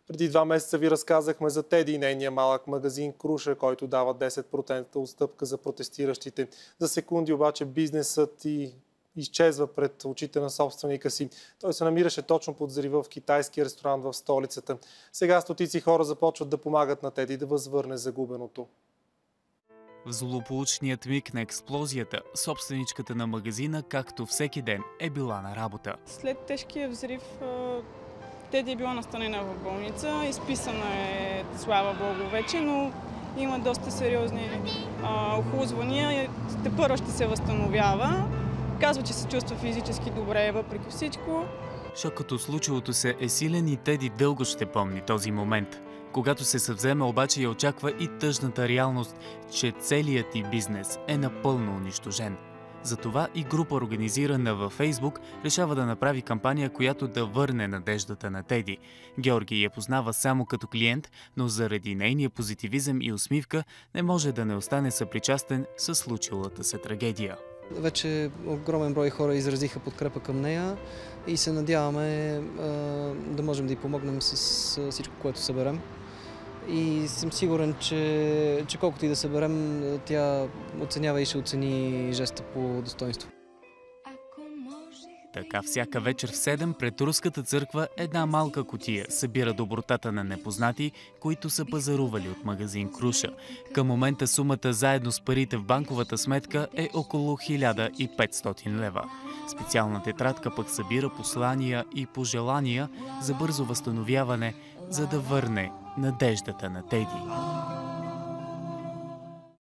Преди 2 месеца ви разказахме за Теди и нейния малък магазин Круша, който дава 10% отстъпка за протестиращите. За секунди обаче бизнесът и изчезва пред очите на собственика си. Той се намираше точно под взрива в китайски ресторант в столицата. Сега стотици хора започват да помагат на Теди да възвърне загубеното. В злополучният миг на експлозията, собственичката на магазина, както всеки ден, е била на работа. След тежкия взрив Теди е била настанена в болница. Изписана е, слава Богу, вече, но има доста сериозни охлузвания. Тепърва ще се възстановява. Казва, че се чувства физически добре, въпреки всичко. Шокът от случилото се е силен и Теди дълго ще помни този момент. Когато се съвземе, обаче я очаква и тъжната реалност, че целият ти бизнес е напълно унищожен. Затова и група, организирана във Фейсбук, решава да направи кампания, която да върне надеждата на Теди. Георги я познава само като клиент, но заради нейния позитивизъм и усмивка не може да не остане съпричастен със случилата се трагедия. Вече огромен брой хора изразиха подкрепа към нея и се надяваме да можем да й помогнем с всичко, което съберем. И съм сигурен, че колкото и да съберем, тя оценява и ще оцени жеста по достоинство. Така всяка вечер в 7 пред Руската църква една малка кутия събира добротата на непознати, които са пазарували от магазин Круша. Към момента сумата заедно с парите в банковата сметка е около 1500 лева. Специална тетрадка пък събира послания и пожелания за бързо възстановяване, за да върне надеждата на Теди.